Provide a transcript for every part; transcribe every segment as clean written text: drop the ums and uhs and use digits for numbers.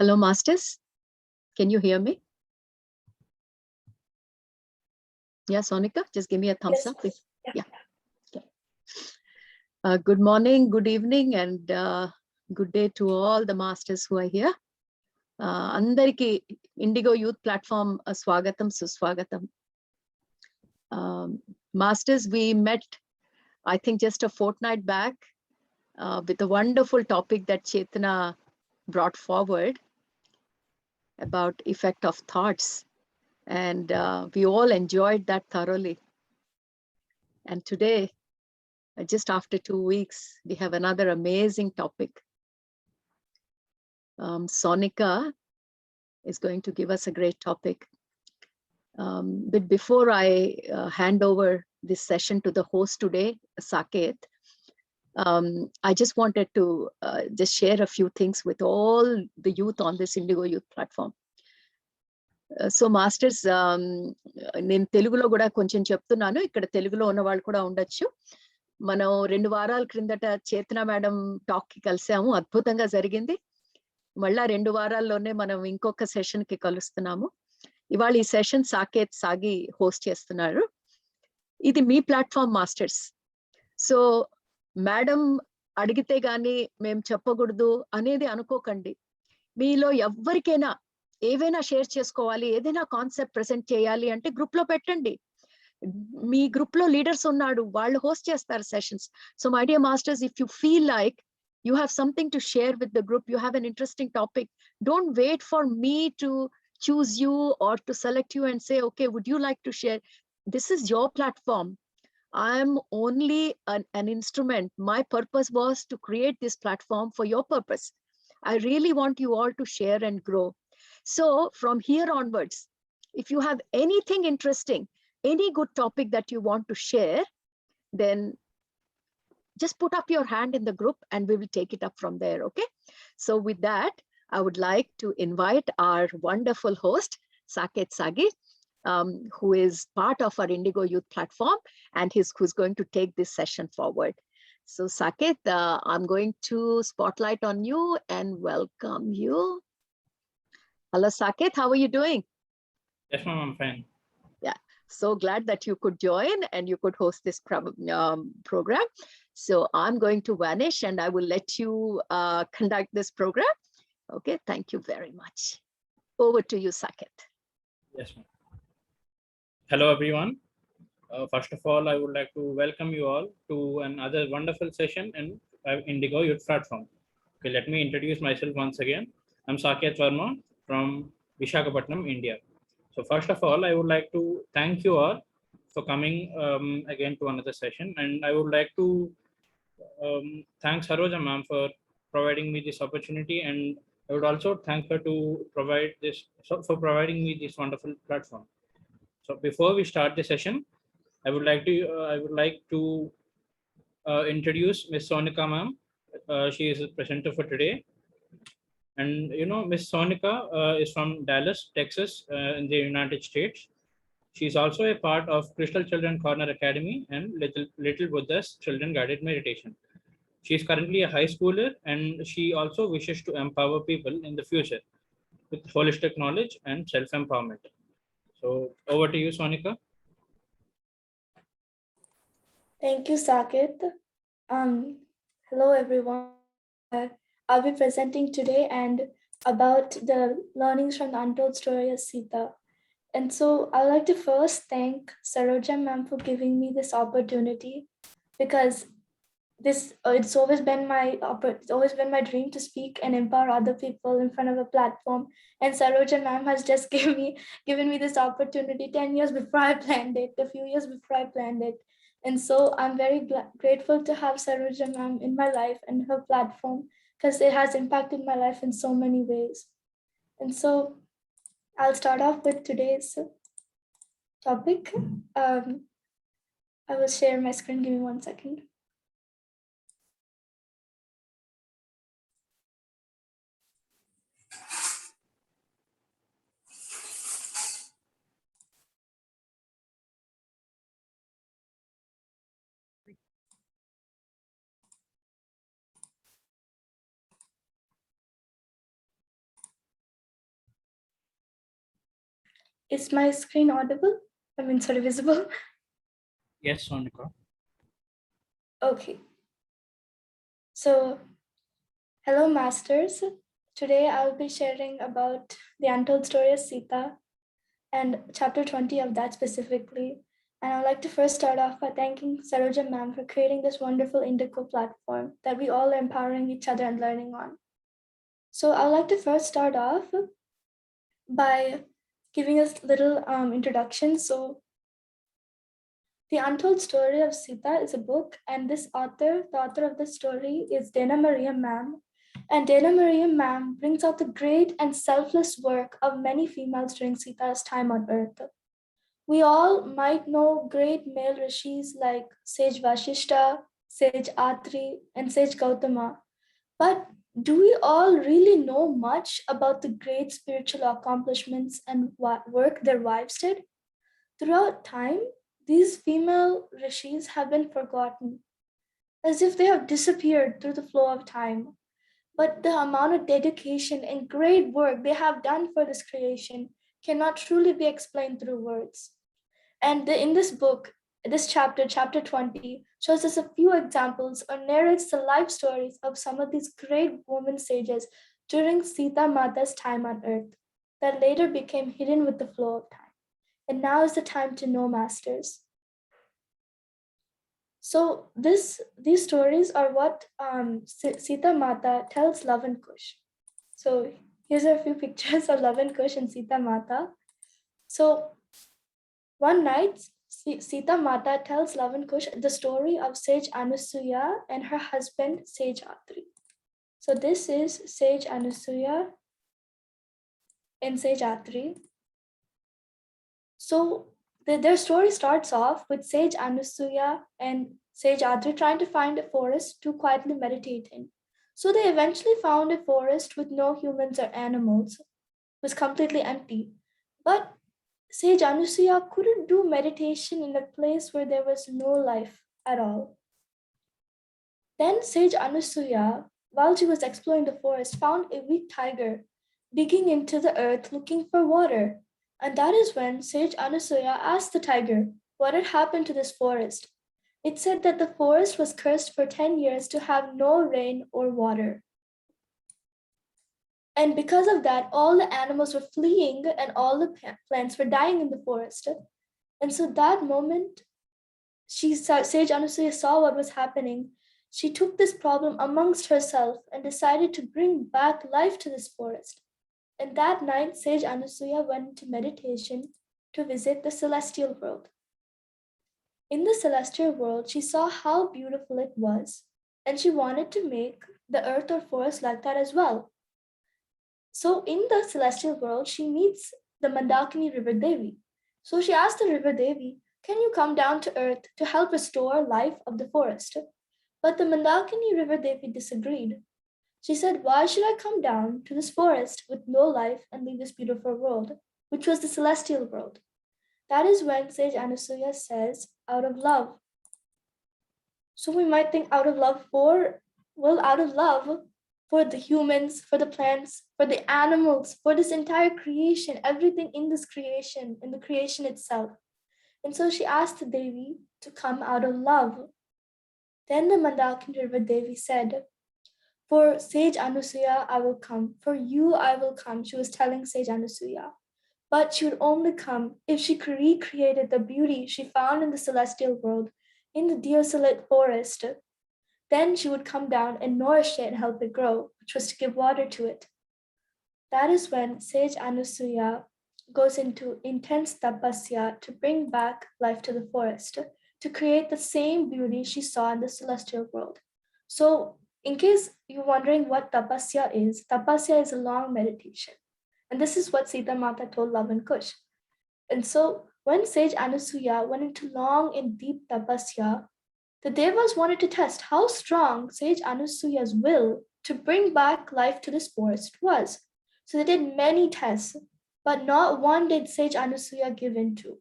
Hello, masters. Can you hear me? Yeah, Sonika, just give me a thumbs up. Yeah. Okay. Good morning, good evening, and good day to all the masters who are here. Andariki Indigo Youth Platform Swagatam Suswagatam. Masters, we met, I think, just a fortnight back with a wonderful topic that Chetana brought forward about effect of thoughts. And we all enjoyed that thoroughly. And today, just after 2 weeks, we have another amazing topic. Sonika is going to give us a great topic. But before I hand over this session to the host today, Saket, I just wanted to just share a few things with all the youth on this Indigo Youth platform. So masters నేను తెలుగులో కూడా కొంచెం చెప్తున్నాను, ఇక్కడ తెలుగులో ఉన్న వాళ్ళు కూడా ఉండొచ్చు. మనం 2 వారాల క్రిందట చేతన మేడం టాక్ కి కలిసాము, అద్భుతంగా జరిగింది. మళ్ళా 2 వారాల్లోనే మనం ఇంకొక సెషన్ కి కలుస్తున్నాము. ఇవాళ ఈ సెషన్ సాకేత్ సాగి హోస్ట్ చేస్తున్నారు. ఇది మీ ప్లాట్ఫామ్ మాస్టర్స్. సో మేడం అడిగితే గానీ మేము చెప్పకూడదు అనేది అనుకోకండి. మీలో ఎవరికైనా ఏవైనా షేర్ చేసుకోవాలి, ఏదైనా కాన్సెప్ట్ ప్రెసెంట్ చేయాలి అంటే గ్రూప్ లో పెట్టండి. మీ గ్రూప్ లో లీడర్స్ ఉన్నాడు, వాళ్ళు హోస్ట్ చేస్తారు sessions. So my dear masters, if you feel like you have something to share with the group, you have an interesting topic, don't wait for me to choose you or to select you and say, okay, would you like to share? This is your platform. I'm only an instrument. My purpose was to create this platform for your purpose. I really want you all to share and grow. So from here onwards, if you have anything interesting, any good topic that you want to share, then just put up your hand in the group and we will take it up from there, okay? So with that, I would like to invite our wonderful host, Saket Sagi, who is part of our Indigo Youth platform and who's going to take this session forward. So Saket, I'm going to spotlight on you and welcome you. Hello, Saket, how are you doing? Yes, ma'am, I'm fine. Yeah, so glad that you could join and you could host this program. So I'm going to vanish and I will let you conduct this program. Okay, thank you very much. Over to you, Saket. Yes, ma'am. Hello, everyone. First of all, I would like to welcome you all to another wonderful session in Indigo Youth Platform. Okay, let me introduce myself once again. I'm Saket Verma from Visakhapatnam, India. So first of all, I would like to thank you all for coming again to another session. And I would like to thank Saroja ma'am for providing me this opportunity. And I would also thank her to providing me this wonderful platform. So before we start the session, I would like to introduce Ms. Sonika ma'am. She is a presenter for today. And you know, Ms. Sonika is from Dallas, Texas, in the United States. She is also a part of Crystal Children Corner Academy and Little Buddha's Children Guided Meditation. She is currently a high schooler and she also wishes to empower people in the future with holistic knowledge and self-empowerment. So over to you, Sonika. Thank you, Saket. Hello, everyone. I'll be presenting today and about the learnings from the untold story of Sita. And so I'd like to first thank Saroja ma'am for giving me this opportunity, because it's always been my dream to speak and empower other people in front of a platform. And Saroja ma'am has just given me this opportunity 10 years before I planned it, a few years before I planned it. And so I'm very grateful to have Saroja ma'am in my life and her platform, because it has impacted my life in so many ways. And so I'll start off with today's topic. I will share my screen. Give me 1 second. Is my screen audible? I mean, sorry, visible? Yes, Sonika. Okay. So, hello, masters. Today I'll be sharing about the untold story of Sita and chapter 20 of that specifically. And I'd like to first start off by thanking Saroja ma'am for creating this wonderful Indigo platform that we all are empowering each other and learning on. So I'd like to first start off by giving us a little introduction. So The Untold Story of Sita is a book, and the author of the story is Dana Maria Ma'am. And Dana Maria Ma'am brings out the great and selfless work of many females during Sita's time on earth. We all might know great male rishis like Sage Vashishta, Sage Atri, and Sage Gautama. But do we all really know much about the great spiritual accomplishments and work their wives did? Throughout time, these female rishis have been forgotten, as if they have disappeared through the flow of time. But the amount of dedication and great work they have done for this creation cannot truly be explained through words. And in this book, this chapter 20, shows us a few examples or narrates the life stories of some of these great women sages during Sita Mata's time on earth that later became hidden with the flow of time. And now is the time to know, masters. So these stories are what Sita Mata tells Love and Kush. So here's a few pictures of Love and Kush and Sita Mata. So one night, Sita Mata tells Love and Kush the story of Sage Anusuya and her husband Sage Atri. So this is Sage Anusuya and Sage Atri. So their story starts off with Sage Anusuya and Sage Atri trying to find a forest to quietly meditate in. So they eventually found a forest with no humans or animals. It was completely empty. But Sage Anusuya couldn't do meditation in a place where there was no life at all. Then Sage Anusuya, while she was exploring the forest, found a weak tiger digging into the earth looking for water. And that is when Sage Anusuya asked the tiger what had happened to this forest. It said that the forest was cursed for 10 years to have no rain or water. And because of that, all the animals were fleeing and all the plants were dying in the forest. And so that moment, Sage Anusuya saw what was happening. She took this problem amongst herself and decided to bring back life to this forest. And that night, Sage Anusuya went into meditation to visit the celestial world. In the celestial world, she saw how beautiful it was, and she wanted to make the earth or forest like that as well. So in the celestial world, she meets the Mandakini River Devi. So she asked the River Devi, "Can you come down to earth to help restore life of the forest?" But the Mandakini River Devi disagreed. She said, "Why should I come down to this forest with no life and leave this beautiful world, which was the celestial world?" That is when Sage Anusuya says, "Out of love." So we might think out of love out of love for the humans, for the plants, for the animals, for this entire creation, everything in this creation, in the creation itself. And so she asked the Devi to come out of love. Then the Mandakini River Devi said, "For Sage Anusuya, I will come. For you, I will come," she was telling Sage Anusuya. But she would only come if she recreated the beauty she found in the celestial world, in the desolate forest. Then she would come down and nourish it and help it grow, which was to give water to it. That is when Sage Anusuya goes into intense tapasya to bring back life to the forest, to create the same beauty she saw in the celestial world. So, in case you're wondering what tapasya is a long meditation. And this is what Sita Mata told Love and Kush. And so, when Sage Anusuya went into long and deep tapasya, the Devas wanted to test how strong Sage Anusuya's will to bring back life to this forest was. So they did many tests, but not one did Sage Anusuya give in to.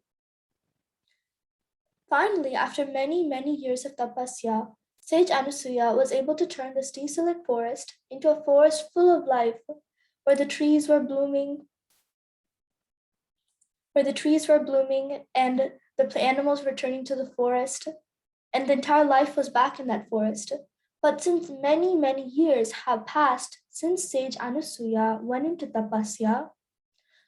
Finally, after many, many years of tapasya, Sage Anusuya was able to turn this desolate forest into a forest full of life, where the trees were blooming, where the trees were blooming and the animals returning to the forest, and the entire life was back in that forest. But since many, many years have passed since sage Anasuya went into tapasya,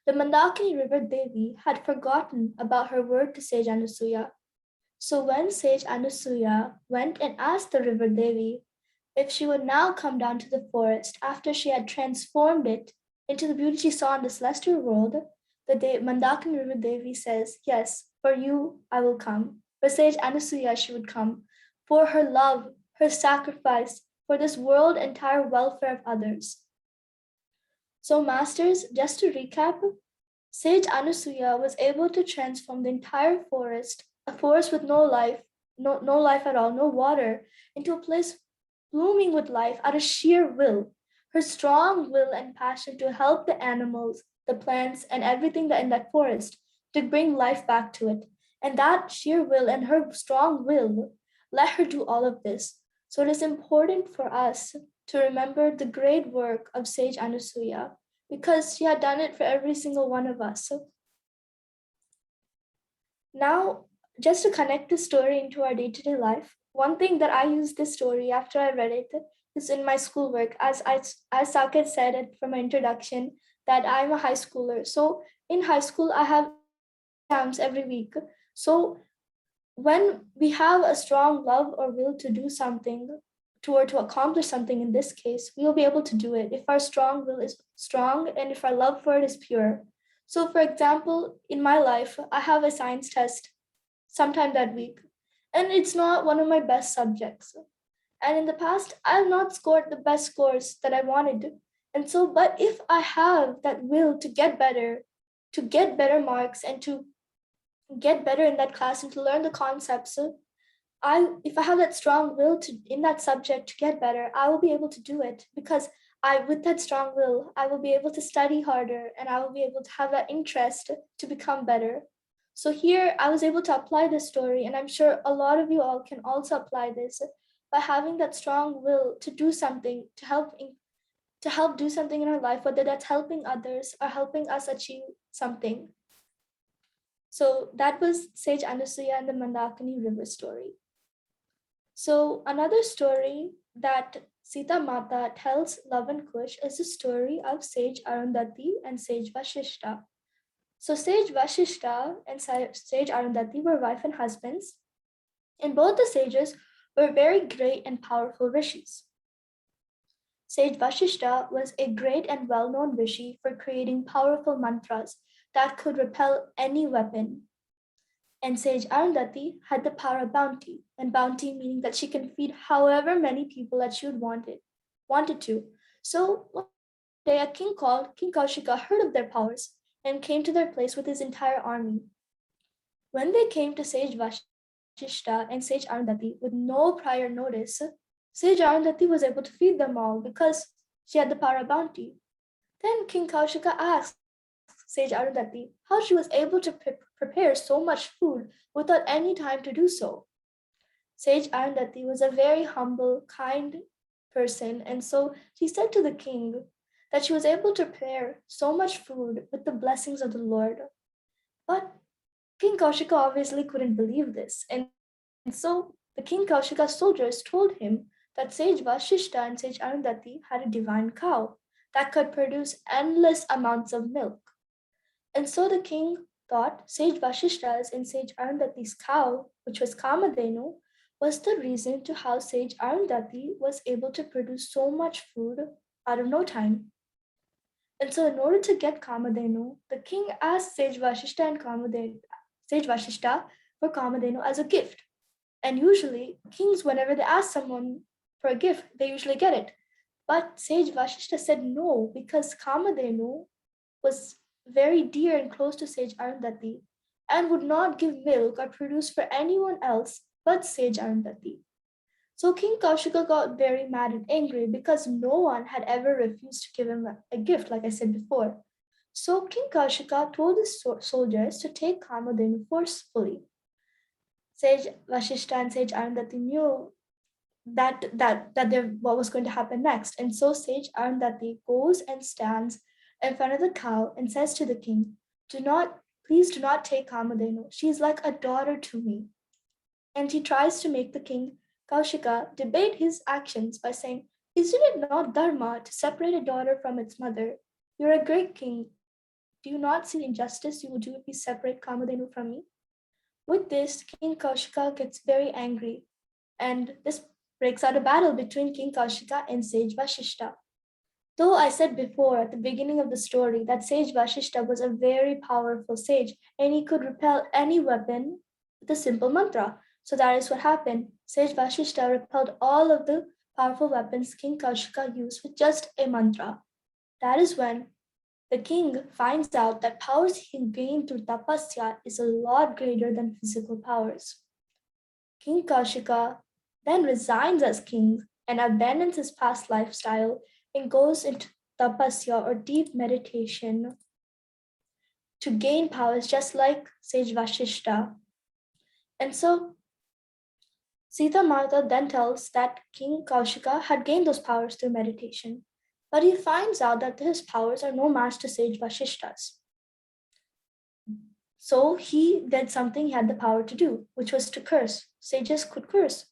the Mandakini River Devi had forgotten about her word to sage Anasuya. So when sage Anasuya went and asked the river Devi if she would now come down to the forest after she had transformed it into the beauty she saw in the celestial world, the Mandakini River Devi says, "Yes, for you I will come." For sage Anasuya, she would come for her love, her sacrifice, for this world entire welfare of others. So, masters, just to recap, sage Anasuya was able to transform the entire forest, a forest with no life, no life at all, no water, into a place blooming with life out of sheer will. Her strong will and passion to help the animals, the plants, and everything that in that forest to bring life back to it. And that sheer will and her strong will let her do all of this. So it is important for us to remember the great work of Sage Anasuya because she had done it for every single one of us. So now, just to connect this story into our day-to-day life, one thing that I used this story after I read it is in my schoolwork. As Saket said it from my introduction, that I'm a high schooler. So in high school, I have exams every week. So when we have a strong love or will to do something, to accomplish something in this case, we will be able to do it if our strong will is strong and if our love for it is pure. So, for example, in my life, I have a science test sometime that week, and it's not one of my best subjects. And in the past, I have not scored the best scores that I wanted. And so, but if I have that will to get better marks, and to get better in that class and to learn the concepts, if I have that strong will to in that subject to get better, I will be able to do it because with that strong will, I will be able to study harder and I will be able to have that interest to become better. So here I was able to apply this story, and I'm sure a lot of you all can also apply this by having that strong will to do something to help do something in our life, whether that's helping others or helping us achieve something. So that was Sage Anasuya and the Mandakini River story. So another story that Sita Mata tells Love and Kush is the story of Sage Arundhati and Sage Vashishta. So Sage Vashishta and Sage Arundhati were wife and husbands, and both the sages were very great and powerful rishis. Sage Vashishta was a great and well-known rishi for creating powerful mantras that could repel any weapon. And Sage Arundhati had the power of bounty, and bounty meaning that she can feed however many people that she wanted to. So one day a king called King Kaushika heard of their powers and came to their place with his entire army. When they came to Sage Vashishta and Sage Arundhati with no prior notice, Sage Arundhati was able to feed them all because she had the power of bounty. Then King Kaushika asked Sage Arundhati how she was able to prepare so much food without any time to do so. Sage Arundhati was a very humble, kind person, and so she said to the king that she was able to prepare so much food with the blessings of the Lord. But King Kaushika obviously couldn't believe this, and so the King Kaushika's soldiers told him that Sage Vashishta and Sage Arundhati had a divine cow that could produce endless amounts of milk. And so the king thought Sage Vashishta's and Sage Arundhati's cow, which was Kamadhenu, was the reason to how Sage Arundhati was able to produce so much food out of no time. And so in order to get Kamadhenu, the king asked Sage Vashishta for Kamadhenu as a gift. And usually kings, whenever they ask someone for a gift, they usually get it. But Sage Vashishta said no, because Kamadhenu was very dear and close to Sage Arundhati and would not give milk or produce for anyone else but Sage Arundhati. So King Kaushika got very mad and angry because no one had ever refused to give him a gift, like I said before. So King Kaushika told his soldiers to take Kamadhenu forcefully. Sage Vashishta and Sage Arundhati knew what was going to happen next. And so Sage Arundhati goes and stands in front of the cow and says to the king, Please do not take Kamadhenu. She is like a daughter to me. And he tries to make the king Kaushika debate his actions by saying, isn't it not dharma to separate a daughter from its mother? You're a great king. Do you not see the injustice you will do if you separate Kamadhenu from me? With this, King Kaushika gets very angry, and this breaks out a battle between King Kaushika and sage Vashishta. Though I said before at the beginning of the story that sage Vashishta was a very powerful sage and he could repel any weapon with a simple mantra. So that is what happened. Sage Vashishta repelled all of the powerful weapons King Kaushika used with just a mantra. That is when the king finds out that powers he can gain through tapasya is a lot greater than physical powers. King Kaushika then resigns as king and abandons his past lifestyle and goes into tapasya or deep meditation to gain powers just like sage Vashishta. And so Sita Mata then tells that King Kaushika had gained those powers through meditation, but he finds out that his powers are no match to sage Vashishta's. So he did something he had the power to do, which was to curse. Sages could curse.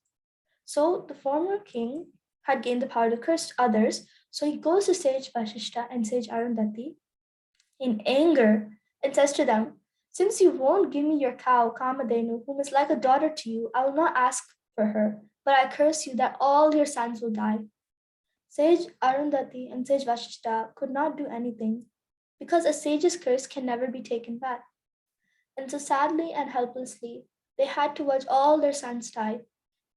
So the former king had gained the power to curse others, so he goes to sage Vashishta and sage Arundhati in anger and says to them, since you won't give me your cow, Kamadhenu, whom is like a daughter to you, I will not ask for her, but I curse you that all your sons will die. Sage Arundhati and sage Vashishta could not do anything because a sage's curse can never be taken back. And so sadly and helplessly, they had to watch all their sons die.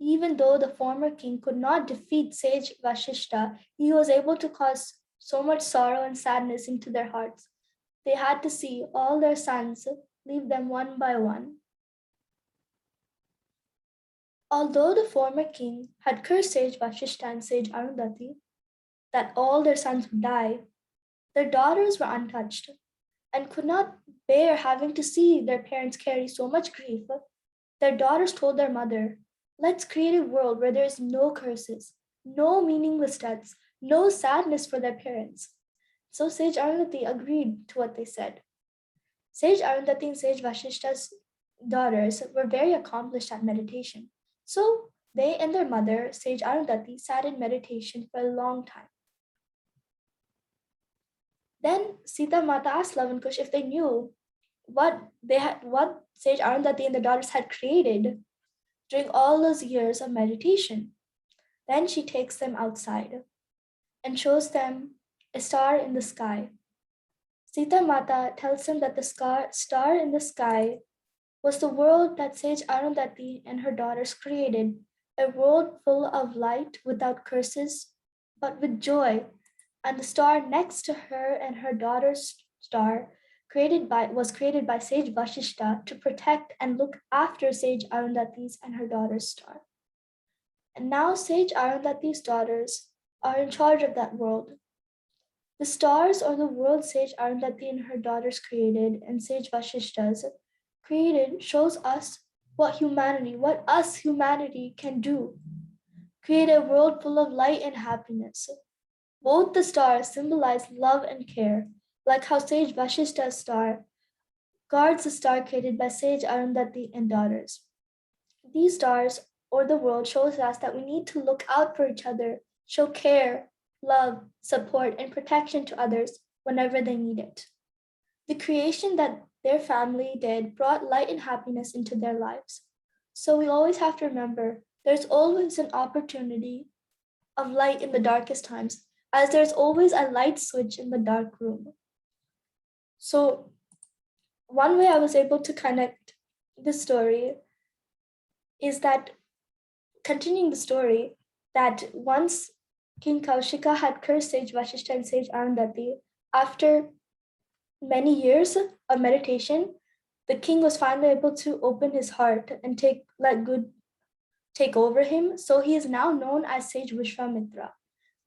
Even though the former king could not defeat sage Vashishta, he was able to cause so much sorrow and sadness into their hearts. They had to see all their sons leave them one by one. Although the former king had cursed sage Vashishta and sage Arundhati that all their sons would die, their daughters were untouched and could not bear having to see their parents carry so much grief. Their daughters told their mother, let's create a world where there is no curses, no meaningless deaths, no sadness for their parents. So sage Arundhati agreed to what they said. Sage Arundhati and sage Vashishta's daughters were very accomplished at meditation. So they and their mother, sage Arundhati, sat in meditation for a long time. Then Sita Mata asked Love and Kush if they knew what sage Arundhati and the daughters had created during all those years of meditation. Then she takes them outside and shows them a star in the sky. Sita Mata tells them that the star in the sky was the world that sage Arundhati and her daughters created, a world full of light without curses, but with joy. And the star next to her and her daughter's star was created by sage Vashishta to protect and look after sage Arundhati's and her daughter's star. And now sage Arundhati's daughters are in charge of that world. The stars or the world sage Arundhati and her daughters created and sage Vashishta's created shows us what humanity can do. Create a world full of light and happiness. Both the stars symbolize love and care, like how sage Vashishta's star guards the star created by sage Arundhati and daughters. These stars or the world shows us that we need to look out for each other, show care, love, support, and protection to others whenever they need it. The creation that their family did brought light and happiness into their lives. So we always have to remember there's always an opportunity of light in the darkest times, as there's always a light switch in the dark room. So one way I was able to connect the story is that, continuing the story, that once King Kaushika had cursed sage Vashishta and sage Arundhati, after many years of meditation, the king was finally able to open his heart and let good take over him. So he is now known as sage Vishwamitra,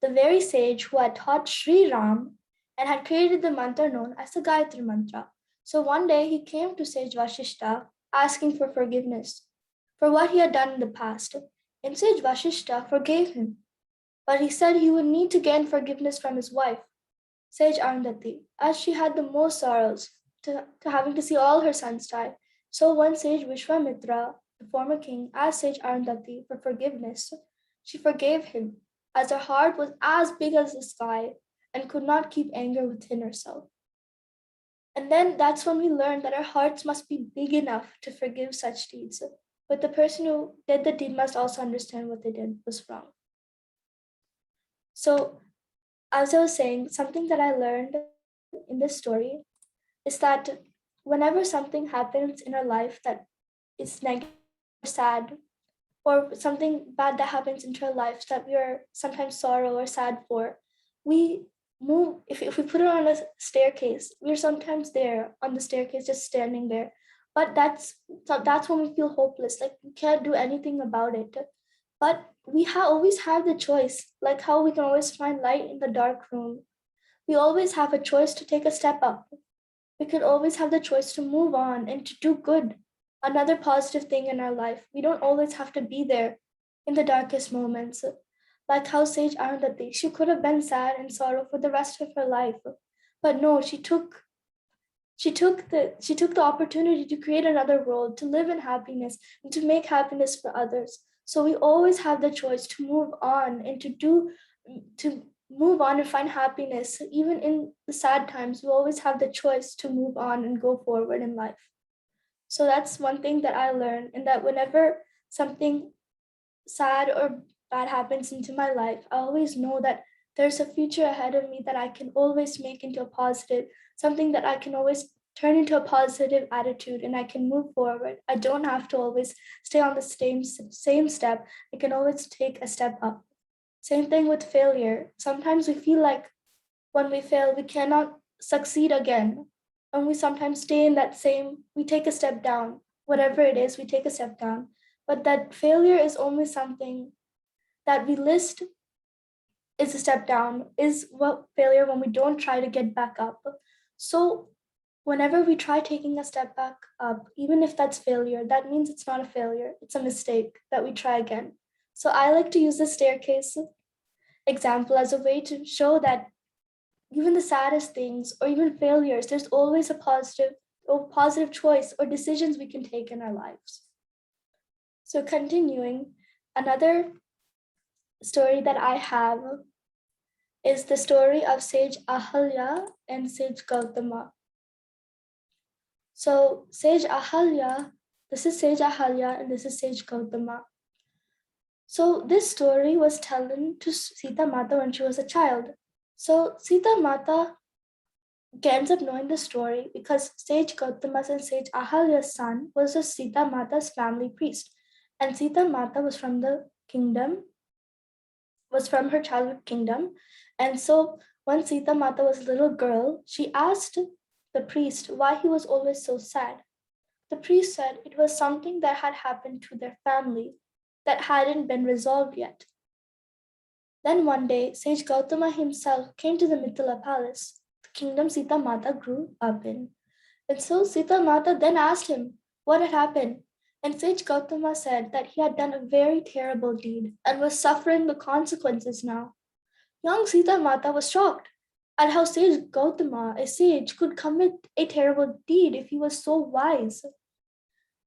the very sage who had taught Sri Ram and had created the mantra known as the Gayatri Mantra. So one day he came to sage Vashishta asking for forgiveness for what he had done in the past, and sage Vashishta forgave him. But he said he would need to gain forgiveness from his wife, sage Arundhati, as she had the most sorrows to having to see all her sons die. So one sage Vishwamitra, the former king, asked sage Arundhati for forgiveness. She forgave him, as her heart was as big as the sky and could not keep anger within herself. And then that's when we learned that our hearts must be big enough to forgive such deeds. But the person who did the deed must also understand what they did was wrong. So, as I was saying, something that I learned in this story is that whenever something happens in our life that is negative or sad, or something bad that happens into our lives that we are sometimes sorrow or sad for, we move, if we put it on a staircase, we're sometimes there on the staircase just standing there. But that's when we feel hopeless, like we can't do anything about it. But we always have the choice, like how we can always find light in the dark room. We always have a choice to take a step up. We can always have the choice to move on and to do good, another positive thing in our life. We don't always have to be there in the darkest moments. Like how Sage Arundhati, she could have been sad and sorrow for the rest of her life. But no, she took the opportunity to create another world, to live in happiness and to make happiness for others. So we always have the choice to move on and to move on and find happiness. Even in the sad times, we always have the choice to move on and go forward in life. So that's one thing that I learned, and that whenever something sad or bad happens into my life, I always know that there's a future ahead of me that I can always make into a positive, something that I can always turn into a positive attitude and I can move forward. I don't have to always stay on the same step. I can always take a step up. Same thing with failure. Sometimes we feel like when we fail, we cannot succeed again. And we sometimes stay in that same, we take a step down. Whatever it is, we take a step down. But that failure is only something that we list is a step down, is what failure when we don't try to get back up. So whenever we try taking a step back up, even if that's failure, that means it's not a failure, it's a mistake that we try again. So I like to use the staircase example as a way to show that even the saddest things or even failures, there's always a positive choice or decisions we can take in our lives. So continuing, another story that I have is the story of Sage Ahalya and Sage Gautama. So Sage Ahalya, this is Sage Ahalya and this is Sage Gautama. So this story was told to Sita Mata when she was a child. So Sita Mata ends up knowing the story because Sage Gautama's and Sage Ahalya's son was a Sita Mata's family priest. And Sita Mata was from the kingdom, was from her childhood kingdom. And so when Sita Mata was a little girl, she asked the priest why he was always so sad. The priest said it was something that had happened to their family that hadn't been resolved yet. Then one day, Sage Gautama himself came to the Mithila palace, the kingdom Sita Mata grew up in. And so Sita Mata then asked him what had happened. And Sage Gautama said that he had done a very terrible deed and was suffering the consequences now. Young Sita Mata was shocked at how Sage Gautama, a sage, could commit a terrible deed if he was so wise.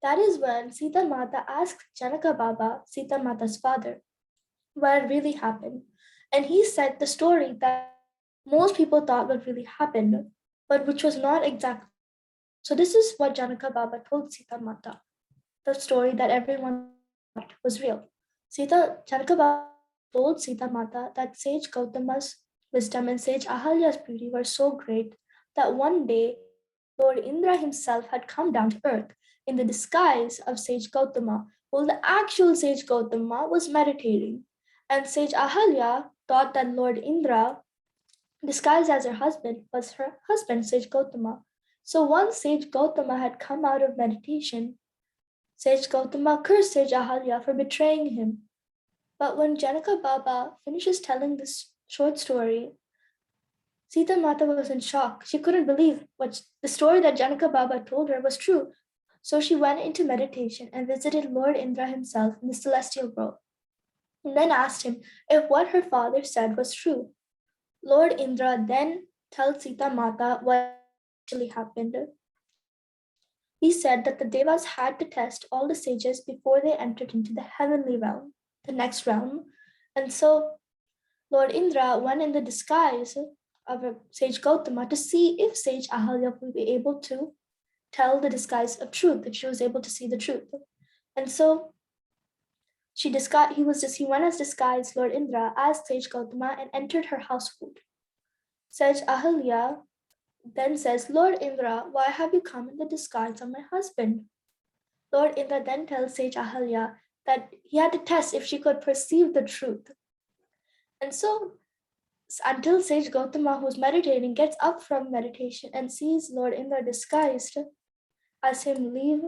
That is when Sita Mata asked Janaka Baba, Sita Mata's father, what had really happened. And he said the story that most people thought would really happen, but which was not exactly. So this is what Janaka Baba told Sita Mata, the story that everyone thought was real. Janaka Baba told Sita Mata that Sage Gautama's wisdom and Sage Ahalya's beauty were so great that one day Lord Indra himself had come down to earth in the disguise of Sage Gautama, while the actual Sage Gautama was meditating. And Sage Ahalya thought that Lord Indra, disguised as her husband, was her husband, Sage Gautama. So once Sage Gautama had come out of meditation, Sage Gautama cursed Sage Ahalya for betraying him. But when Janaka Baba finishes telling this short story, Sita Mata was in shock. She couldn't believe what the story that Janaka Baba told her was true. So she went into meditation and visited Lord Indra himself in the celestial world, and then asked him if what her father said was true. Lord Indra then told Sita Mata what actually happened. he said that the Devas had to test all the sages before they entered into the heavenly realm, the next realm. And so Lord Indra went in the disguise of a sage Gautama to see if sage Ahalya would be able to tell the disguise of truth, if she was able to see the truth. And so he went as disguised Lord Indra as sage Gautama and entered her household. Sage Ahalya then says, Lord Indra, why have you come in the disguise of my husband? Lord Indra then tells sage Ahalya that he had to test if she could perceive the truth. And so until sage Gautama, who's meditating, gets up from meditation and sees Lord Indra disguised as him leave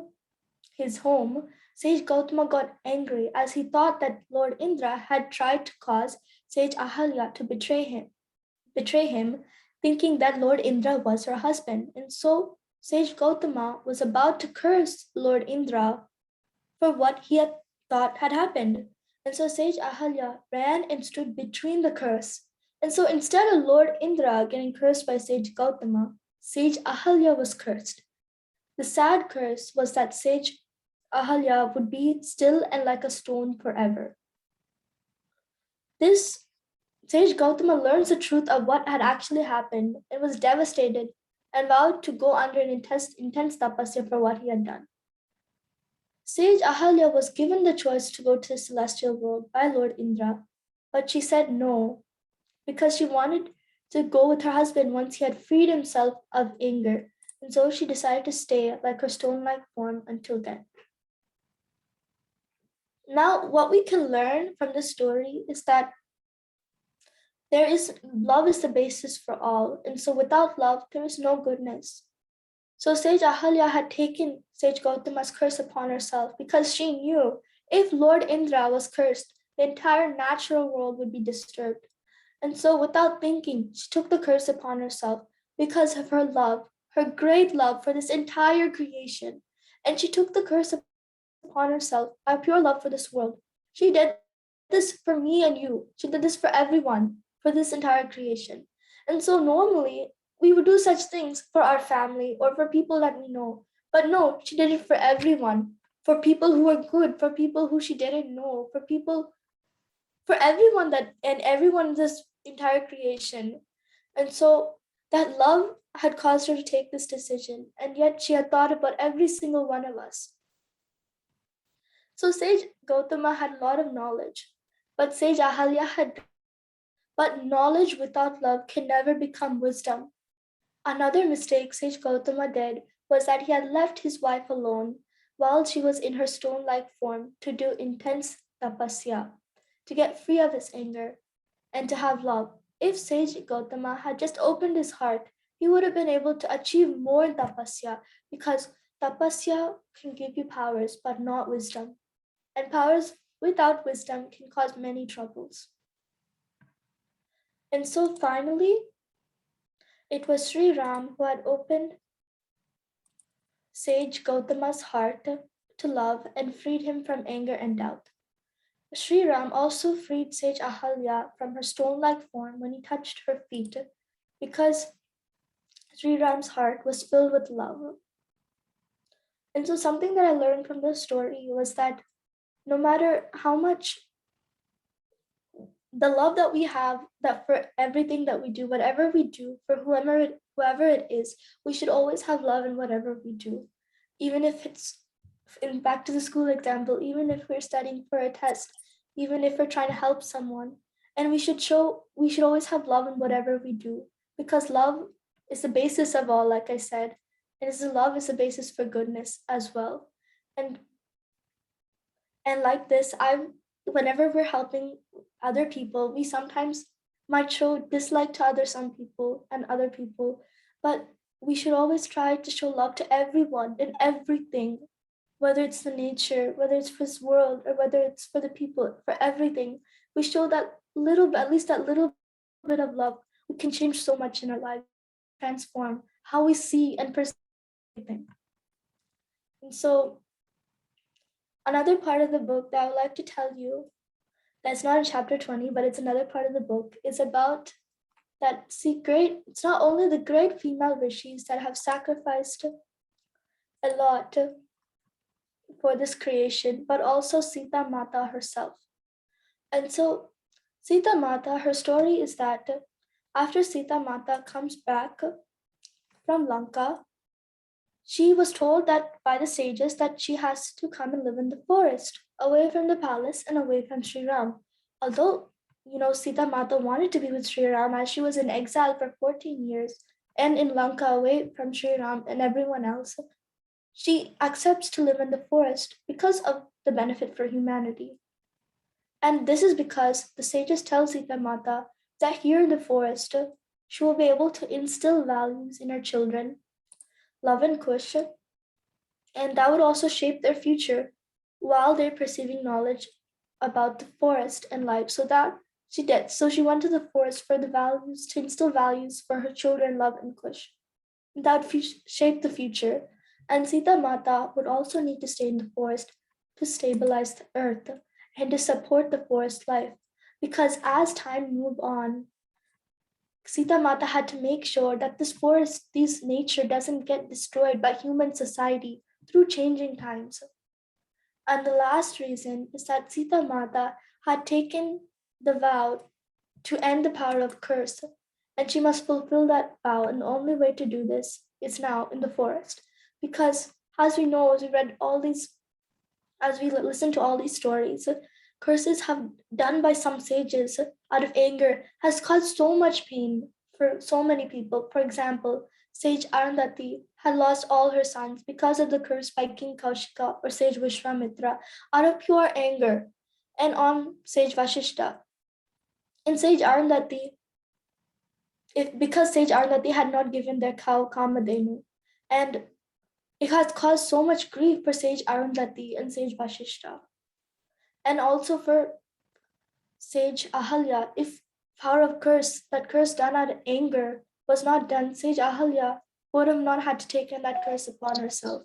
his home, sage Gautama got angry as he thought that Lord Indra had tried to cause sage Ahalya to betray him, thinking that Lord Indra was her husband. And so sage Gautama was about to curse Lord Indra for what he had thought had happened. And so sage Ahalya ran and stood between the curse. And so instead of Lord Indra getting cursed by sage Gautama, sage Ahalya was cursed. The sad curse was that sage Ahalya would be still and like a stone forever. This sage Gautama learns the truth of what had actually happened and was devastated and vowed to go under an intense tapasya for what he had done. Sage Ahalya was given the choice to go to the celestial world by Lord Indra, but she said no because she wanted to go with her husband once he had freed himself of anger, and so she decided to stay like her stone-like form until then. Now, what we can learn from this story is that love is the basis for all, and so without love, there is no goodness. So sage Ahalya had taken sage Gautama's curse upon herself because she knew if Lord Indra was cursed, the entire natural world would be disturbed. And so without thinking, she took the curse upon herself because of her love, her great love for this entire creation. And she took the curse upon herself by pure love for this world. She did this for me and you. She did this for everyone, for this entire creation. And so normally, we would do such things for our family or for people that we know. But no, she did it for everyone, for people who were good, for people who she didn't know, for everyone everyone in this entire creation. And so that love had caused her to take this decision, and yet she had thought about every single one of us. So sage Gautama had a lot of knowledge, but sage Ahalya had. But knowledge without love can never become wisdom. Another mistake sage Gautama did was that he had left his wife alone while she was in her stone-like form to do intense tapasya, to get free of his anger, and to have love. If sage Gautama had just opened his heart, he would have been able to achieve more tapasya, because tapasya can give you powers but not wisdom. And powers without wisdom can cause many troubles. And so finally, it was Sri Ram who had opened sage Gautama's heart to love and freed him from anger and doubt. Sri Ram also freed sage Ahalya from her stone-like form when he touched her feet, because Sri Ram's heart was filled with love. And so something that I learned from this story was that no matter how much the love that we have, that for everything that we do, whatever we do, for whoever it is, we should always have love in whatever we do. Even if it's back to the school example, even if we're studying for a test, even if we're trying to help someone. And we should always have love in whatever we do, because love is the basis of all, like I said. And love is the basis for goodness as well. And like this, whenever we're helping other people, we sometimes might show dislike to some people and other people, but we should always try to show love to everyone and everything, whether it's the nature, whether it's for this world, or whether it's for the people, for everything. We show that at least that little bit of love, we can change so much in our lives, transform how we see and perceive everything. And so another part of the book that I would like to tell you, that's not in chapter 20, but it's another part of the book, is about it's not only the great female rishis that have sacrificed a lot for this creation, but also Sita Mata herself. And so Sita Mata, her story is that after Sita Mata comes back from Lanka, she was told that by the sages that she has to come and live in the forest, away from the palace and away from Sri Ram. Although, Sita Mata wanted to be with Sri Ram as she was in exile for 14 years and in Lanka away from Sri Ram and everyone else, she accepts to live in the forest because of the benefit for humanity. And this is because the sages tell Sita Mata that here in the forest, she will be able to instill values in her children, love and kush, and that would also shape their future while they're perceiving knowledge about the forest and life. So that she did. So she went to the forest for the values, to instill values for her children, love and kush. That would shape the future. And Sita Mata would also need to stay in the forest to stabilize the earth and to support the forest life. Because as time moved on, Sita Mata had to make sure that this forest, this nature doesn't get destroyed by human society through changing times. And the last reason is that Sita Mata had taken the vow to end the power of curse, and she must fulfill that vow, and the only way to do this is now in the forest. Because as we know, as we read all these, as we listen to all these stories, curses have done by some sages out of anger has caused so much pain for so many people. For example, Sage Arundhati had lost all her sons because of the curse by King Kaushika or Sage Vishwamitra out of pure anger, and on Sage Vashishta. And Sage Arundhati, because Sage Arundhati had not given their cow Kamadenu, and it has caused so much grief for Sage Arundhati and Sage Vashishta. And also for Sage Ahalya, if power of curse, that curse done out of anger was not done, Sage Ahalya would have not had to take that curse upon herself.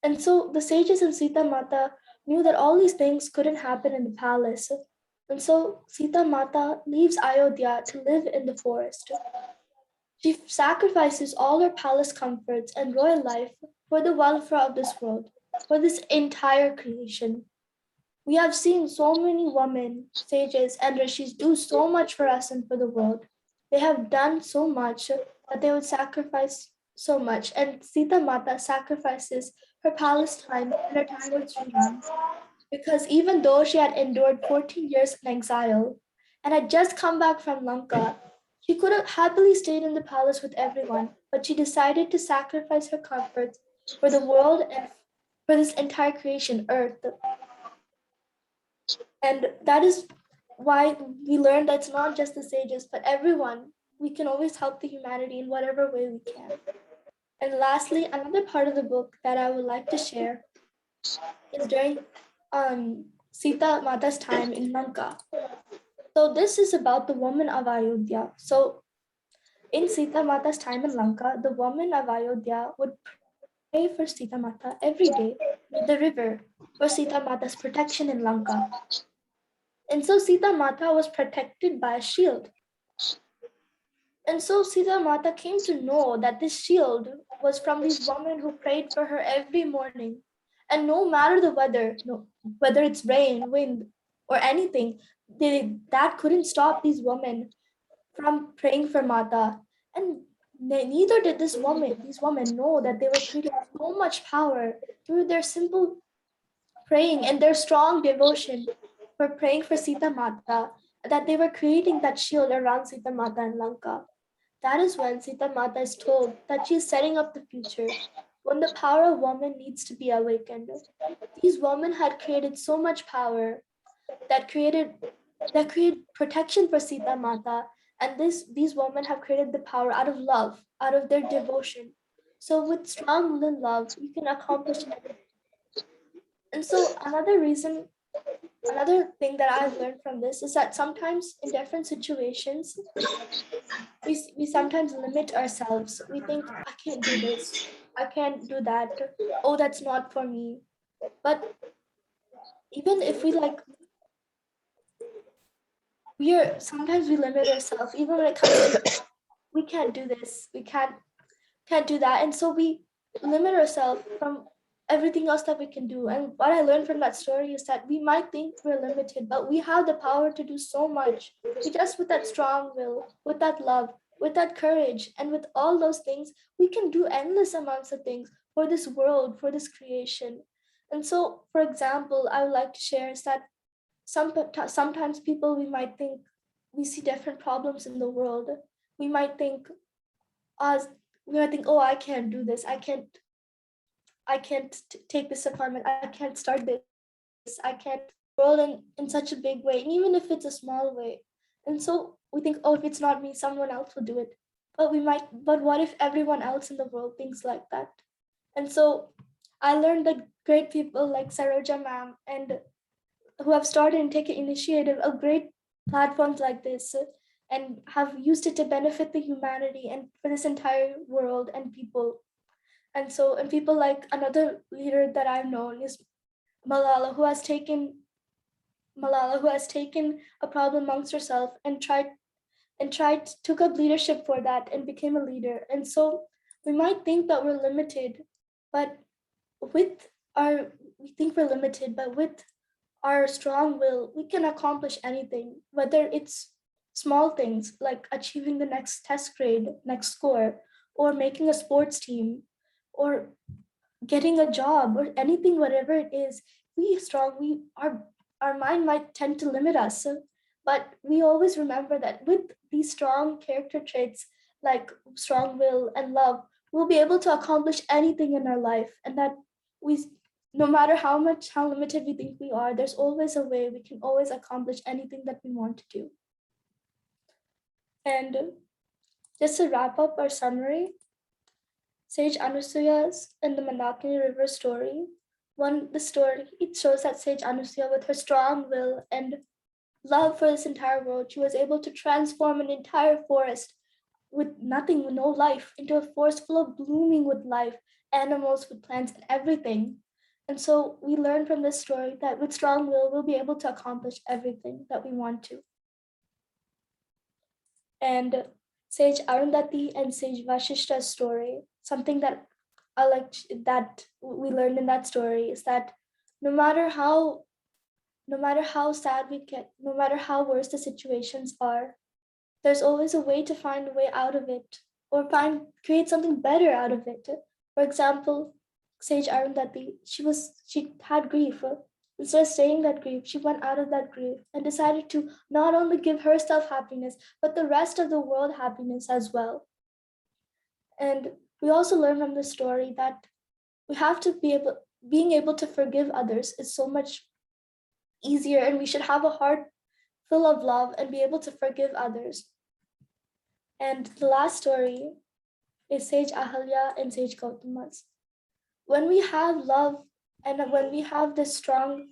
And so the sages and Sita Mata knew that all these things couldn't happen in the palace. And so Sita Mata leaves Ayodhya to live in the forest. She sacrifices all her palace comforts and royal life for the welfare of this world, for this entire creation. We have seen so many women, sages, and rishis do so much for us and for the world. They have done so much that they would sacrifice so much. And Sita Mata sacrifices her palace time and her time with Sri Ram, because even though she had endured 14 years in exile and had just come back from Lanka, she could have happily stayed in the palace with everyone, but she decided to sacrifice her comforts for the world and for this entire creation, Earth. And that is why we learned that it's not just the sages, but everyone. We can always help the humanity in whatever way we can. And lastly, another part of the book that I would like to share is during Sita Mata's time in Lanka. So this is about the woman of Ayodhya. So in Sita Mata's time in Lanka, the woman of Ayodhya would pray for Sita Mata every day near the river for Sita Mata's protection in Lanka. And so Sita Mata was protected by a shield. And so Sita Mata came to know that this shield was from these women who prayed for her every morning. And no matter the weather, whether it's rain, wind, or anything, that couldn't stop these women from praying for Mata. And neither did these women know that they were creating so much power through their simple praying and their strong devotion for praying for Sita Mata, that they were creating that shield around Sita Mata in Lanka. That is when Sita Mata is told that she is setting up the future, when the power of woman needs to be awakened. These women had created so much power that created protection for Sita Mata, and these women have created the power out of love, out of their devotion. So with strong will and love, you can accomplish anything. And so another thing that I've learned from this is that sometimes in different situations, we sometimes limit ourselves. We think, I can't do this, I can't do that. Oh, that's not for me. But even if sometimes we limit ourselves, even when it comes to we can't do this, we can't do that. And so we limit ourselves from everything else that we can do. And what I learned from that story is that we might think we're limited, but we have the power to do so much. We just, with that strong will, with that love, with that courage, and with all those things, we can do endless amounts of things for this world, for this creation. And so, for example, I would like to share is that sometimes people, we might think we see different problems in the world. We might think, us we might think, oh, I can't do this. I can't take this apartment. I can't start this. I can't world in such a big way, and even if it's a small way. And so we think, oh, if it's not me, someone else will do it. But what if everyone else in the world thinks like that? And so I learned that great people like Saroja ma'am and who have started and taken initiative of great platforms like this and have used it to benefit the humanity and for this entire world and people. And people like another leader that I've known is Malala, who has taken a problem amongst herself and took up leadership for that and became a leader. And so we might think that we're limited, but with we think we're limited, but with our strong will, we can accomplish anything, whether it's small things like achieving the next test grade, next score, or making a sports team, or getting a job, or anything, whatever it is. We our mind might tend to limit us, but we always remember that with these strong character traits like strong will and love, we'll be able to accomplish anything in our life, and that we no matter how limited we think we are, there's always a way we can always accomplish anything that we want to do. And just to wrap up our summary, Sage Anusuya's in the Mandakini River story, the story, it shows that Sage Anusuya, with her strong will and love for this entire world, she was able to transform an entire forest with nothing, with no life, into a forest full of blooming with life, animals, with plants, and everything. And so we learn from this story that with strong will, we'll be able to accomplish everything that we want to. And Sage Arundhati and Sage Vashishta's story, something that I like that we learned in that story is that no matter how sad we get, no matter how worse the situations are, there's always a way to find a way out of it, or create something better out of it. For example, Sage Arundhati, she had grief. Instead of staying that grief, she went out of that grief and decided to not only give herself happiness, but the rest of the world happiness as well. And we also learn from this story that we have to being able to forgive others is so much easier, and we should have a heart full of love and be able to forgive others. And the last story is Sage Ahalya and Sage Gautama's. When we have love and when we have this strong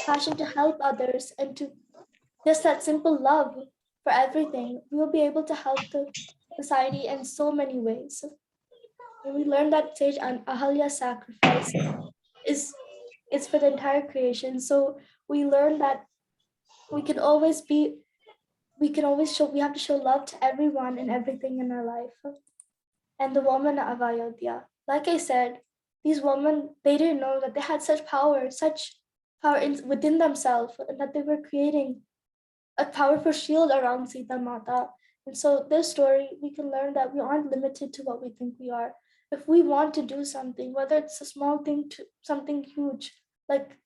passion to help others and to just that simple love for everything, we will be able to help the society in so many ways. And we learn that Sage Ahalya's sacrifice is for the entire creation. So we learn that we have to show love to everyone and everything in our life. And the woman of Ayodhya, like I said, these women, they didn't know that they had such power within themselves, and that they were creating a powerful shield around Sita Mata. And so this story, we can learn that we aren't limited to what we think we are. If we want to do something, whether it's a small thing to something huge, like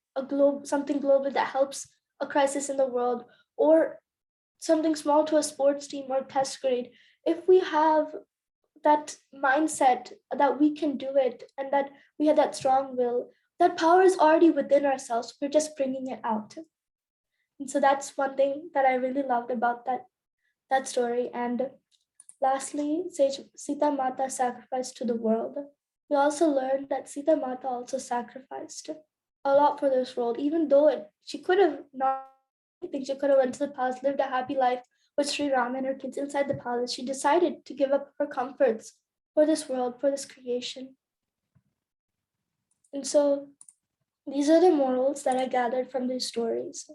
something global that helps a crisis in the world, or something small to a sports team or test grade, if we have that mindset that we can do it and that we have that strong will, that power is already within ourselves. We're just bringing it out. And so that's one thing that I really loved about that story. And lastly, Sita Mata sacrificed to the world. We also learned that Sita Mata also sacrificed a lot for this world, even though she could have not anything. She could have went to the palace, lived a happy life with Sri Ram and her kids inside the palace. She decided to give up her comforts for this world, for this creation. And so these are the morals that I gathered from these stories.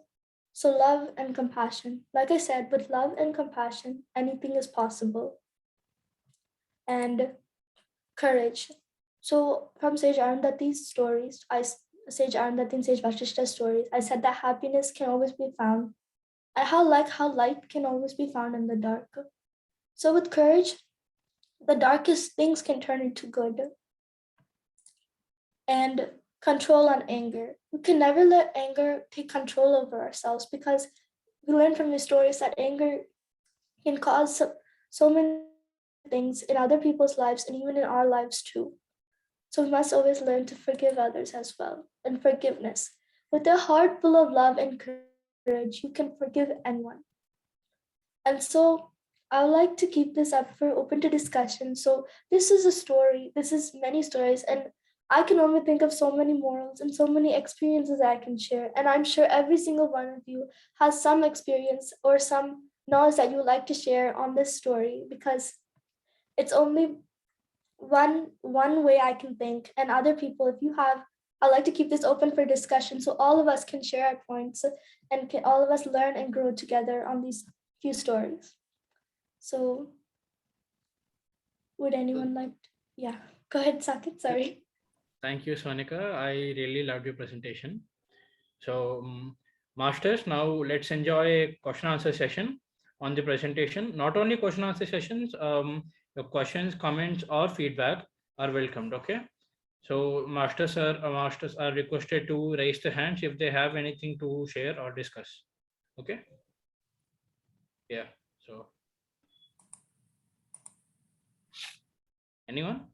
So love and compassion. Like I said, with love and compassion, anything is possible. And courage. So from Sage Arundhati's stories, Sage Arundhati and Sage Vashishta's stories, I said that happiness can always be found, and how light can always be found in the dark. So with courage, the darkest things can turn into good. And control on anger. We can never let anger take control over ourselves, because we learn from the stories that anger can cause so many things in other people's lives and even in our lives too. So we must always learn to forgive others as well. And forgiveness. With a heart full of love and courage, you can forgive anyone. And so I would like to keep this up for open to discussion. So this is a story, this is many stories, and I can only think of so many morals and so many experiences I can share. And I'm sure every single one of you has some experience or some knowledge that you would like to share on this story, because it's only one way I can think. And other people, if you have, I'd like to keep this open for discussion so all of us can share our points and can all of us learn and grow together on these few stories. So would anyone like to, yeah, go ahead, Saket, sorry. Thank you, Sonika. I really loved your presentation. So, masters, now let's enjoy a question answer session on the presentation. Not only question answer sessions, your questions, comments, or feedback are welcomed. Okay. So, masters are requested to raise their hands if they have anything to share or discuss. Okay. Yeah. So, anyone?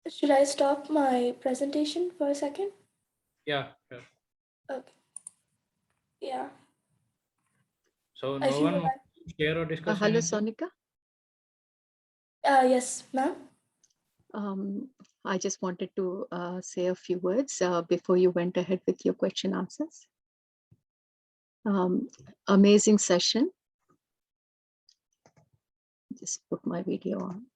Should I stop my presentation for a second? Yeah. Sure. Okay. Yeah. So, If no you one would wants like. to share or discuss Hello, anything? Sonika. Yes, ma'am. I just wanted to say a few words before you went ahead with your question answers. Amazing session. Just put my video on.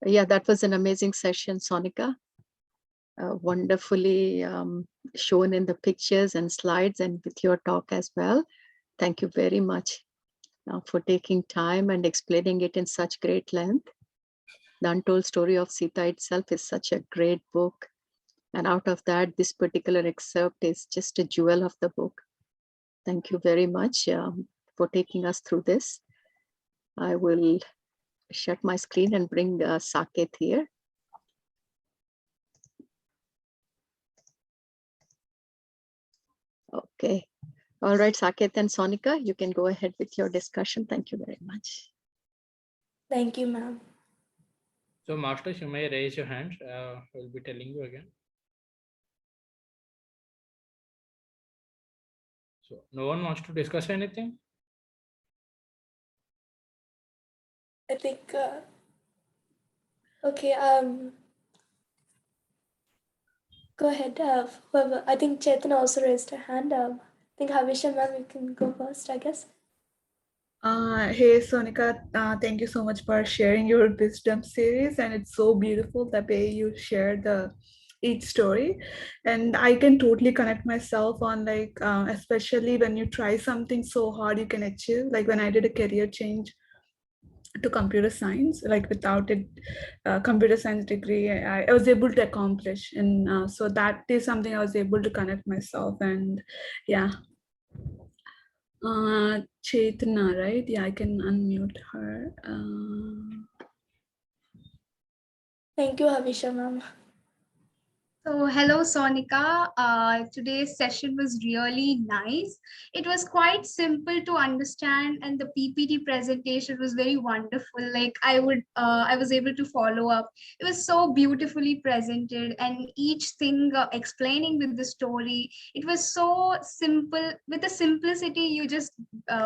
Yeah, that was an amazing session, Sonika. Wonderfully shown in the pictures and slides and with your talk as well. Thank you very much for taking time and explaining it in such great length. The Untold Story of Sita itself is such a great book. And out of that, this particular excerpt is just a jewel of the book. Thank you very much for taking us through this. I will shut my screen and bring Saket here. Okay. All right, Saket and Sonika, you can go ahead with your discussion. Thank you very much. Thank you, ma'am. So, masters, you may raise your hands. We'll be telling you again. So, no one wants to discuss anything? I think, okay, go ahead. Whoever, I think Chetan also raised her hand. I think Havisha, ma'am, you can go first, I guess. Hey Sonika, thank you so much for sharing your wisdom series, and it's so beautiful the way you share the each story, and I can totally connect myself on like especially when you try something so hard you can achieve. Like when I did a career change to computer science, like without a computer science degree, I was able to accomplish, and so that is something I was able to connect myself, and yeah. Chetna, right? Yeah, I can unmute her. Thank you, Havisha, ma'am. So, hello, Sonika. Today's session was really nice. It was quite simple to understand, and the PPT presentation was very wonderful. Like I was able to follow up. It was so beautifully presented, and each thing explaining with the story. It was so simple. With the simplicity, you just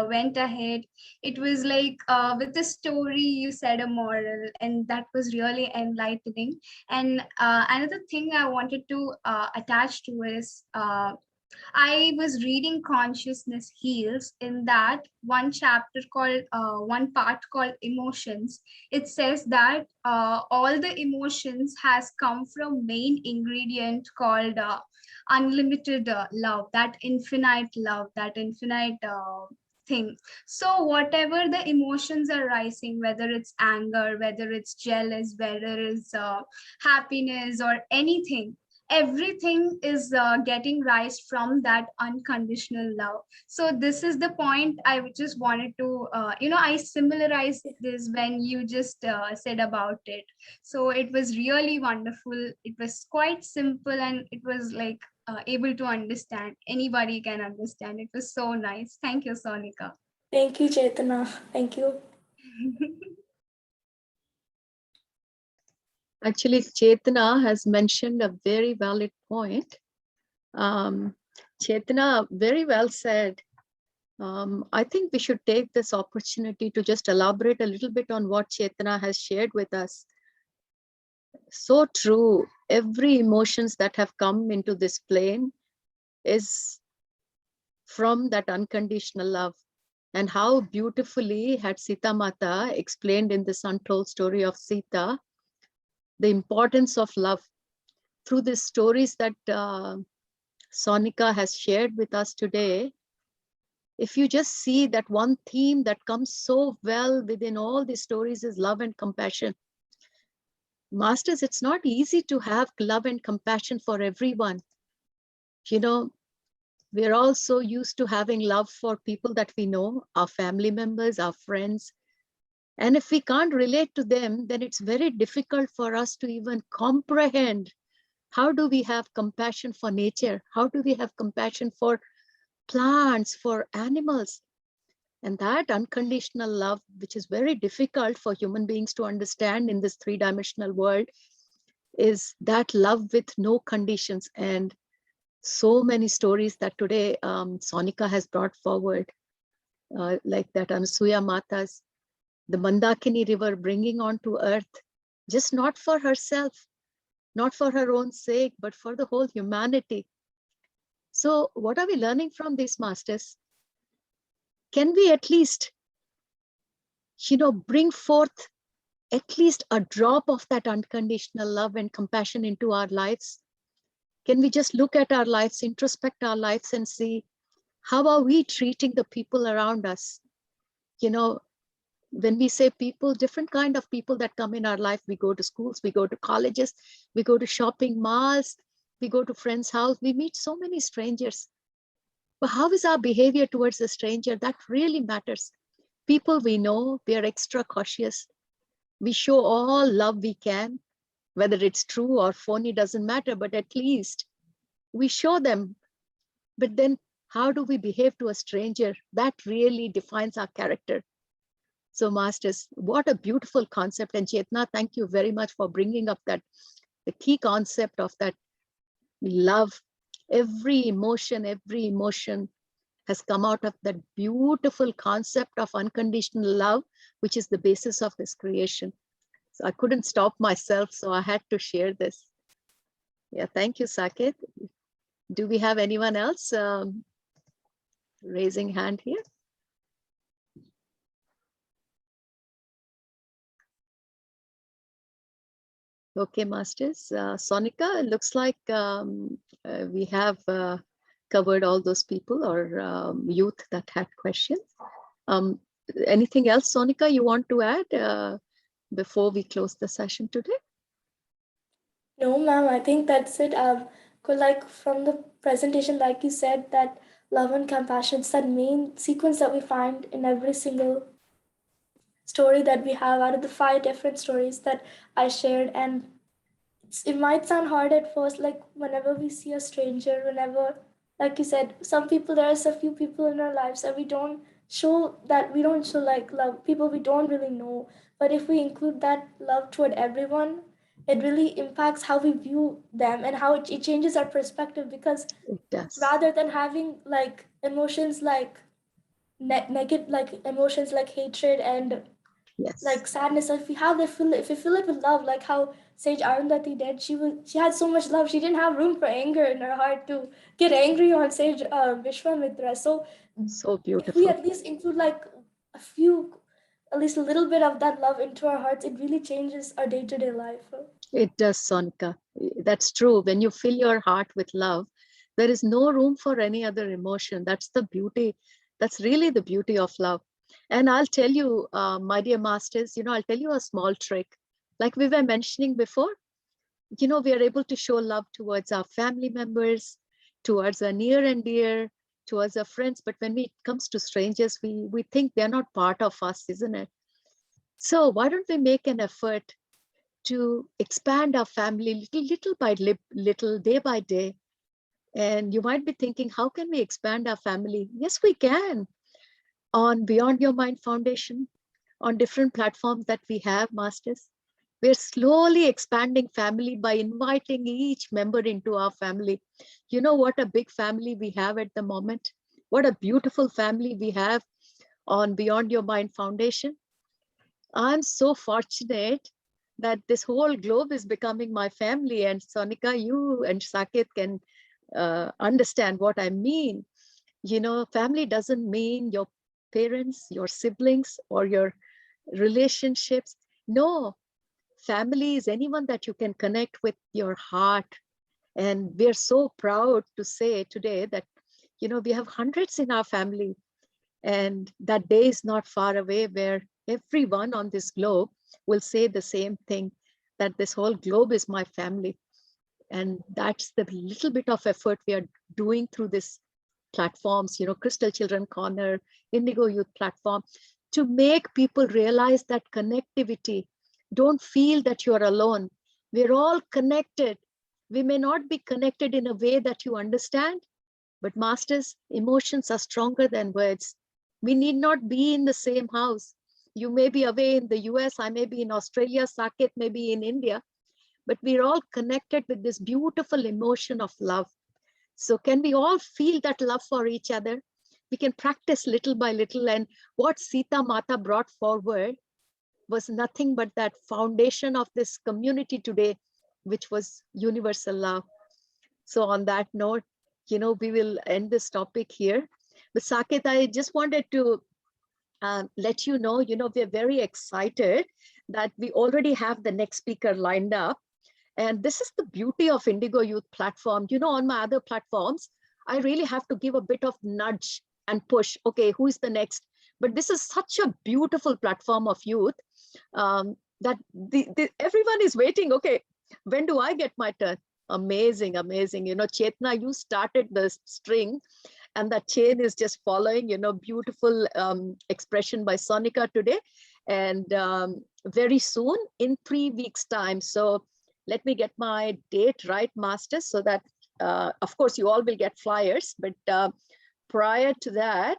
went ahead. It was like with the story, you said a moral, and that was really enlightening. And another thing I wanted to attach to is I was reading Consciousness Heals. In that one chapter called, one part called Emotions, it says that all the emotions has come from main ingredient called unlimited love, that infinite thing. So whatever the emotions are rising, whether it's anger, whether it's jealous, whether it's happiness or anything, everything is getting rise from that unconditional love. So this is the point I just wanted to I similarized this when you just said about it. So it was really wonderful. It was quite simple, and it was like able to understand, anybody can understand. It was so nice. Thank you, Sonika. Thank you, Chetana. Thank you. Actually, Chetana has mentioned a very valid point. Chetana, very well said. I think we should take this opportunity to just elaborate a little bit on what Chetana has shared with us. So true. Every emotions that have come into this plane is from that unconditional love. And how beautifully had Sita Mata explained in this untold story of Sita, the importance of love through the stories that Sonika has shared with us today. If you just see that one theme that comes so well within all these stories is love and compassion. Masters, it's not easy to have love and compassion for everyone. You know, we're all so used to having love for people that we know, our family members, our friends. And if we can't relate to them, then it's very difficult for us to even comprehend how do we have compassion for nature? How do we have compassion for plants, for animals? And that unconditional love, which is very difficult for human beings to understand in this three-dimensional world, is that love with no conditions. And so many stories that today Sonika has brought forward, like that Anasuya Mata's, the Mandakini river bringing onto earth, just not for herself, not for her own sake, but for the whole humanity. So what are we learning from these masters? Can we at least, bring forth at least a drop of that unconditional love and compassion into our lives? Can we just look at our lives, introspect our lives and see how are we treating the people around us? When we say people, different kind of people that come in our life, we go to schools, we go to colleges, we go to shopping malls, we go to friends' house, we meet so many strangers. But how is our behavior towards a stranger? That really matters. People we know, we are extra cautious. We show all love we can, whether it's true or phony doesn't matter, but at least we show them. But then how do we behave to a stranger? That really defines our character. So masters, what a beautiful concept. And Chetna, thank you very much for bringing up the key concept of that love. Every emotion has come out of that beautiful concept of unconditional love, which is the basis of this creation. So I couldn't stop myself, so I had to share this. Yeah, thank you, Saket. Do we have anyone else raising hand here? Okay, masters. Sonika, it looks like we have covered all those people or youth that had questions. Anything else, Sonika, you want to add before we close the session today? No, ma'am, I think that's it. Like from the presentation, like you said, that love and compassion is that main sequence that we find in every single story that we have out of the 5 different stories that I shared. And it might sound hard at first, like whenever we see a stranger, whenever, like you said, some people, there's a few people in our lives that we don't show like love, people we don't really know. But if we include that love toward everyone, it really impacts how we view them and how it changes our perspective, because It does. rather than having like emotions like negative, like emotions like hatred and Yes. like sadness. If we fill it with love, like how Sage Arundhati did, she had so much love. She didn't have room for anger in her heart to get angry on Sage Vishwamitra. So So if we beautiful. at least include like at least a little bit of that love into our hearts, it really changes our day-to-day life. It does, Sonika. That's true. When you fill your heart with love, there is no room for any other emotion. That's the beauty. That's really the beauty of love. And I'll tell you, my dear masters, I'll tell you a small trick. Like we were mentioning before, we are able to show love towards our family members, towards our near and dear, towards our friends. But when it comes to strangers, we think they're not part of us, isn't it? So why don't we make an effort to expand our family little by little, day by day? And you might be thinking, how can we expand our family? Yes, we can. On Beyond Your Mind Foundation, on different platforms that we have, masters. We're slowly expanding family by inviting each member into our family. You know what a big family we have at the moment? What a beautiful family we have on Beyond Your Mind Foundation. I'm so fortunate that this whole globe is becoming my family, and Sonika, you and Saket can understand what I mean. Family doesn't mean your parents, your siblings, or your relationships. No, family is anyone that you can connect with your heart. And we're so proud to say today that, we have hundreds in our family. And that day is not far away where everyone on this globe will say the same thing, that this whole globe is my family. And that's the little bit of effort we are doing through this platforms, Crystal Children Corner, Indigo Youth Platform, to make people realize that connectivity. Don't feel that you're alone. We're all connected. We may not be connected in a way that you understand, but masters, emotions are stronger than words. We need not be in the same house. You may be away in the US, I may be in Australia, Saket may be in India, but we're all connected with this beautiful emotion of love. So can we all feel that love for each other? We can practice little by little. And what Sita Mata brought forward was nothing but that foundation of this community today, which was universal love. So on that note, we will end this topic here. But Saket, I just wanted to let you know, we're very excited that we already have the next speaker lined up. And this is the beauty of Indigo Youth Platform. On my other platforms, I really have to give a bit of nudge and push. Okay, who is the next? But this is such a beautiful platform of youth that everyone is waiting. Okay, when do I get my turn? Amazing, amazing. Chetna, you started the string and that chain is just following, beautiful expression by Sonika today. And very soon, in 3 weeks' time. So let me get my date right, masters, so that, of course, you all will get flyers. But prior to that,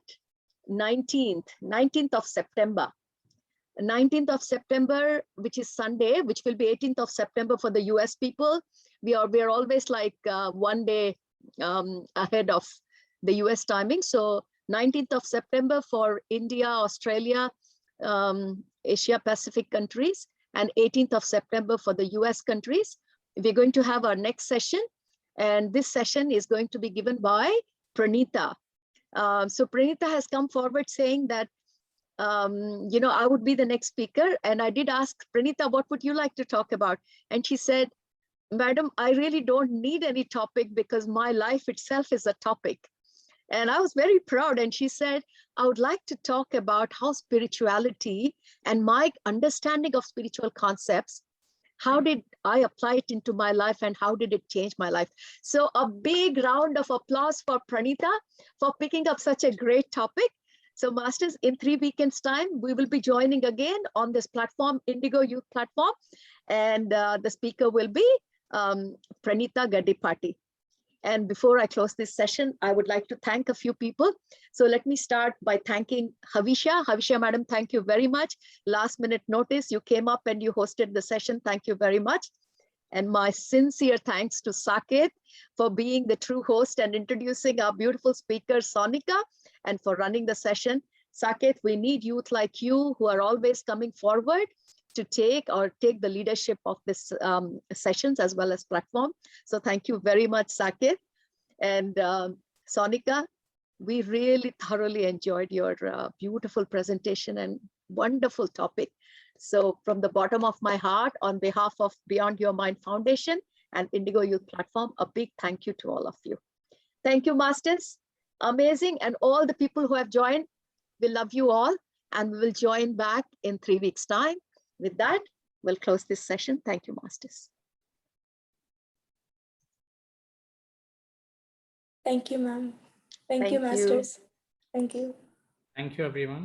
19th of September. 19th of September, which is Sunday, which will be 18th of September for the US people. We are always like 1 day ahead of the US timing. So 19th of September for India, Australia, Asia Pacific countries, and 18th of September for the US countries. We're going to have our next session. And this session is going to be given by Pranita. So Pranita has come forward saying that, I would be the next speaker. And I did ask Pranita, what would you like to talk about? And she said, Madam, I really don't need any topic because my life itself is a topic. And I was very proud. And she said, I would like to talk about how spirituality and my understanding of spiritual concepts, how did I apply it into my life and how did it change my life? So a big round of applause for Pranita for picking up such a great topic. So masters, in 3 weekends time, we will be joining again on this platform, Indigo Youth Platform. And the speaker will be Pranita Gaddipati. And before I close this session, I would like to thank a few people. So let me start by thanking Havisha. Havisha, madam, thank you very much. Last minute notice, you came up and you hosted the session. Thank you very much. And my sincere thanks to Saket for being the true host and introducing our beautiful speaker, Sonika, and for running the session. Saket, we need youth like you who are always coming forward to take the leadership of this sessions as well as platform. So thank you very much, Saket. And Sonika, we really thoroughly enjoyed your beautiful presentation and wonderful topic. So from the bottom of my heart, on behalf of Beyond Your Mind Foundation and Indigo Youth Platform, a big thank you to all of you. Thank you, Masters. Amazing. And all the people who have joined, we love you all. And we will join back in 3 weeks' time. With that, we'll close this session. Thank you, Masters. Thank you, ma'am. Thank you, Thank you. Masters. Thank you. Thank you, everyone.